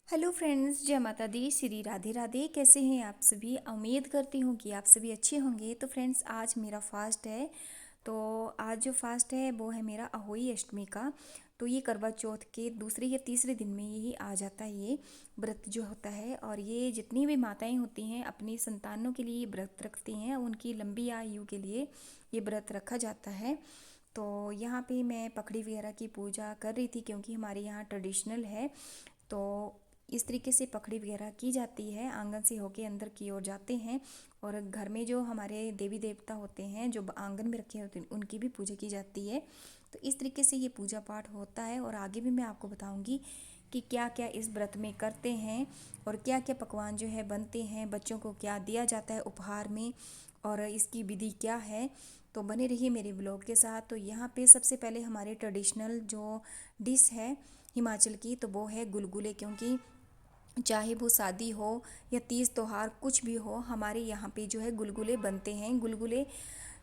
Hello friends, जय माता दी, श्री राधे राधे। कैसे हैं आप सभी? उम्मीद करती हूँ कि आप सभी अच्छे होंगे। तो फ्रेंड्स, आज मेरा फास्ट है। तो आज जो फास्ट है वो है मेरा अहोई अष्टमी का। तो ये करवा चौथ के दूसरे या तीसरे दिन में यही आ जाता है ये व्रत जो होता है। और ये जितनी भी माताएं होती हैं अपनी संतानों के लिए व्रत रखती हैं, उनकी लंबी आयु के लिए ये व्रत रखा जाता है। तो यहाँ पे मैं पखड़ी वगैरह की पूजा कर रही थी क्योंकि हमारे यहाँ ट्रेडिशनल है। तो इस तरीके से पखड़ी वगैरह की जाती है, आंगन से होके अंदर की ओर जाते हैं। और घर में जो हमारे देवी देवता होते हैं जो आंगन में रखे होते हैं उनकी भी पूजा की जाती है। तो इस तरीके से ये पूजा पाठ होता है। और आगे भी मैं आपको बताऊंगी कि क्या क्या इस व्रत में करते हैं और क्या क्या पकवान जो है बनते हैं, बच्चों को क्या दिया जाता है उपहार में और इसकी विधि क्या है। तो बने रहिए मेरे ब्लॉग के साथ। तो यहाँ पे सबसे पहले हमारे ट्रेडिशनल जो डिश है हिमाचल की, तो वो है गुलगुले। क्योंकि चाहे वो शादी हो या तीज त्योहार कुछ भी हो, हमारे यहाँ पे जो है गुलगुले बनते हैं। गुलगुले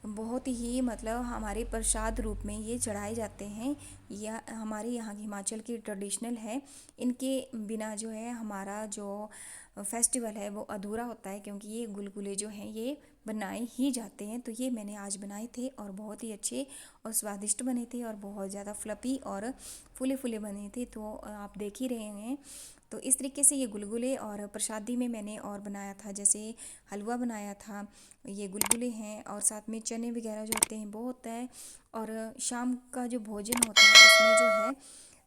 बहुत ही मतलब हमारे प्रसाद रूप में ये चढ़ाए जाते हैं। यह हमारे यहाँ की हिमाचल की ट्रेडिशनल है। इनके बिना जो है हमारा जो फेस्टिवल है वो अधूरा होता है। क्योंकि ये गुलगुले जो हैं ये बनाए ही जाते हैं। तो ये मैंने आज बनाए थे और बहुत ही अच्छे और स्वादिष्ट बने थे और बहुत ज़्यादा फ्लफी और फूले फूले बने थे। तो आप देख ही रहे हैं। तो इस तरीके से ये गुलगुले और प्रसादी में मैंने और बनाया था, जैसे हलवा बनाया था, ये गुलगुले हैं और साथ में चने वगैरह जो होते हैं वो होता है। और शाम का जो भोजन होता है उसमें जो है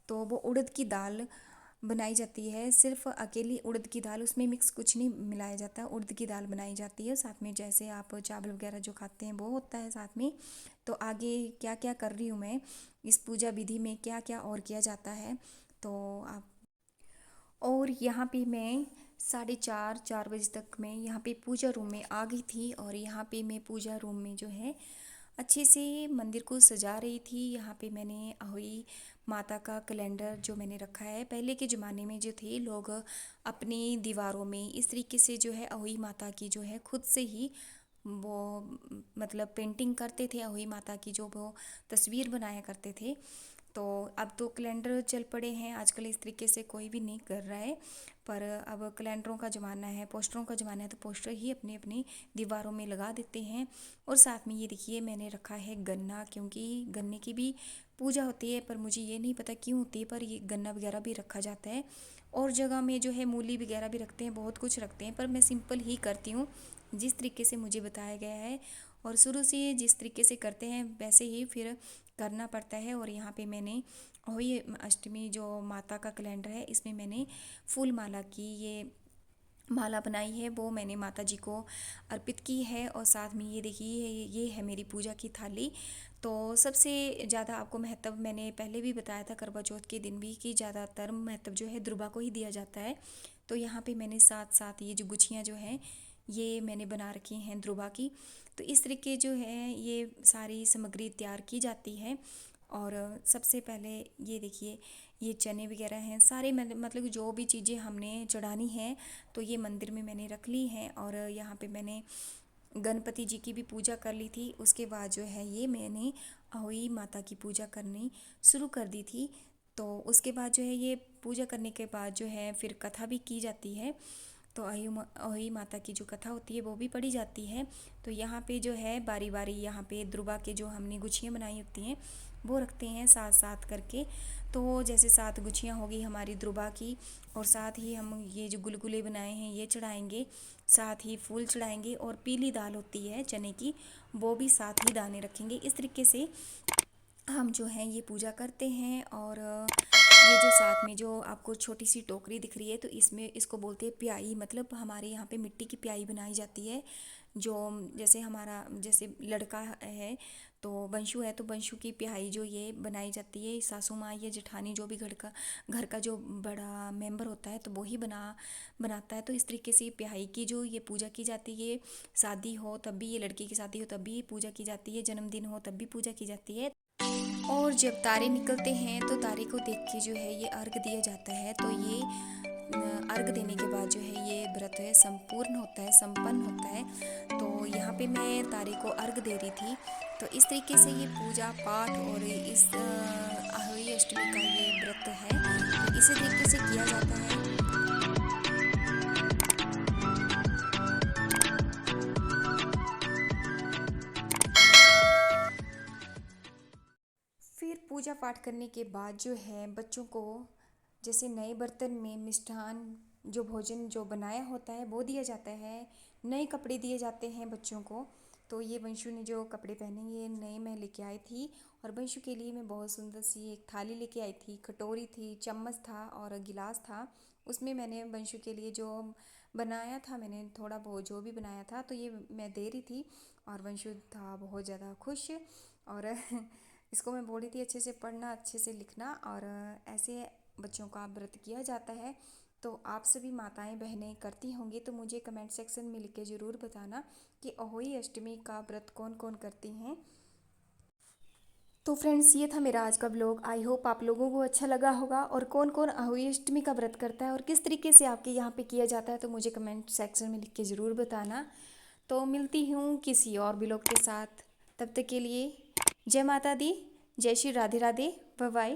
तो वो उड़द की दाल बनाई जाती है। सिर्फ अकेली उड़द की दाल, उसमें मिक्स कुछ नहीं मिलाया जाता, उड़द की दाल बनाई जाती है। साथ में जैसे आप चावल वगैरह जो खाते हैं वो होता है साथ में। तो आगे क्या क्या कर रही हूँ मैं इस पूजा विधि में, क्या क्या और किया जाता है तो आप। और यहाँ पे मैं 4:30 4 बजे तक मैं यहाँ पे पूजा रूम में आ गई थी। और यहाँ पे मैं पूजा रूम में जो है अच्छे से मंदिर को सजा रही थी। यहाँ पे मैंने अहोई माता का कैलेंडर जो मैंने रखा है, पहले के ज़माने में जो थे लोग अपनी दीवारों में इस तरीके से जो है अहोई माता की जो है खुद से ही वो मतलब पेंटिंग करते थे। अहोई माता की जो वो तस्वीर बनाया करते थे। तो अब तो कैलेंडर चल पड़े हैं, आजकल इस तरीके से कोई भी नहीं कर रहा है। पर अब कैलेंडरों का ज़माना है, पोस्टरों का ज़माना है। तो पोस्टर ही अपनी अपनी दीवारों में लगा देते हैं। और साथ में ये देखिए मैंने रखा है गन्ना, क्योंकि गन्ने की भी पूजा होती है। पर मुझे ये नहीं पता क्यों होती है, पर ये गन्ना वगैरह भी रखा जाता है। और जगह में जो है मूली वगैरह भी रखते हैं, बहुत कुछ रखते हैं। पर मैं सिंपल ही करती हूँ जिस तरीके से मुझे बताया गया है। और शुरू से जिस तरीके से करते हैं वैसे ही फिर करना पड़ता है। और यहाँ पे मैंने होई अष्टमी जो माता का कैलेंडर है इसमें मैंने फूल माला की ये माला बनाई है, वो मैंने माता जी को अर्पित की है। और साथ में ये देखिए ये है मेरी पूजा की थाली। तो सबसे ज़्यादा आपको महत्व मैंने पहले भी बताया था करवा चौथ के दिन भी कि ज़्यादातर महत्व जो है दुर्गा को ही दिया जाता है। तो यहाँ पे मैंने साथ साथ ये जो गुछियाँ जो हैं ये मैंने बना रखी हैं दुर्गा की। तो इस तरीके जो है ये सारी सामग्री तैयार की जाती है। और सबसे पहले ये देखिए ये चने वगैरह हैं सारे, मतलब जो भी चीज़ें हमने चढ़ानी हैं तो ये मंदिर में मैंने रख ली हैं। और यहाँ पे मैंने गणपति जी की भी पूजा कर ली थी। उसके बाद जो है ये मैंने अहोई माता की पूजा करनी शुरू कर दी थी। तो उसके बाद जो है ये पूजा करने के बाद जो है फिर कथा भी की जाती है। तो अहोई माता की जो कथा होती है वो भी पढ़ी जाती है। तो यहाँ पे जो है बारी बारी यहाँ पे दुर्गा के जो हमने गुछियाँ बनाई होती हैं वो रखते हैं साथ साथ करके। तो जैसे 7 गुछियाँ होगी हमारी दुर्गा की, और साथ ही हम ये जो गुलगुले बनाए हैं ये चढ़ाएंगे, साथ ही फूल चढ़ाएंगे। और पीली दाल होती है चने की, वो भी साथ ही दाने रखेंगे। इस तरीके से हम जो हैं ये पूजा करते हैं। और ये जो साथ में जो आपको छोटी सी टोकरी दिख रही है तो इसमें इसको बोलते हैं प्याई। मतलब हमारे यहाँ पे मिट्टी की प्याई बनाई जाती है। जो जैसे हमारा जैसे लड़का है तो बंशु है, तो बंशु की प्याई जो ये बनाई जाती है, सासू माँ या जेठानी जो भी घर का जो बड़ा मेंबर होता है तो वो ही बनाता है। तो इस तरीके से प्याई की जो ये पूजा की जाती है, शादी हो तब भी, ये लड़की की शादी हो तब भी पूजा की जाती है, जन्मदिन हो तब भी पूजा की जाती है। और जब तारे निकलते हैं तो तारे को देख के जो है ये अर्घ दिया जाता है। तो ये अर्घ देने के बाद जो है ये व्रत है संपूर्ण होता है, संपन्न होता है। तो यहाँ पे मैं तारे को अर्घ दे रही थी। तो इस तरीके से ये पूजा पाठ और इस अहोई अष्टमी का ये व्रत है तो इसी तरीके से किया जाता है। पाठ करने के बाद जो है बच्चों को जैसे नए बर्तन में मिष्ठान जो भोजन जो बनाया होता है वो दिया जाता है, नए कपड़े दिए जाते हैं बच्चों को। तो ये वंशु ने जो कपड़े पहने ये नए मैं लेके आई थी और वंशु के लिए मैं बहुत सुंदर सी एक थाली लेके आई थी, कटोरी थी, चम्मच था और गिलास था। उसमें मैंने वंशु के लिए जो बनाया था, मैंने थोड़ा बहुत जो भी बनाया था तो ये मैं दे रही थी और वंशु था बहुत ज़्यादा खुश। और इसको मैं बोल रही थी अच्छे से पढ़ना, अच्छे से लिखना और ऐसे बच्चों का व्रत किया जाता है। तो आप सभी माताएं बहनें करती होंगी तो मुझे कमेंट सेक्शन में लिख के ज़रूर बताना कि अहोई अष्टमी का व्रत कौन कौन करती हैं। तो फ्रेंड्स ये था मेरा आज का ब्लॉग। आई होप आप लोगों को अच्छा लगा होगा और कौन कौन अहोई अष्टमी का व्रत करता है और किस तरीके से आपके यहाँ पे किया जाता है तो मुझे कमेंट सेक्शन में लिख के ज़रूर बताना। तो मिलती हूँ किसी और ब्लॉग के साथ, तब तक के लिए जय माता दी, जय श्री राधे राधे, बाय बाय।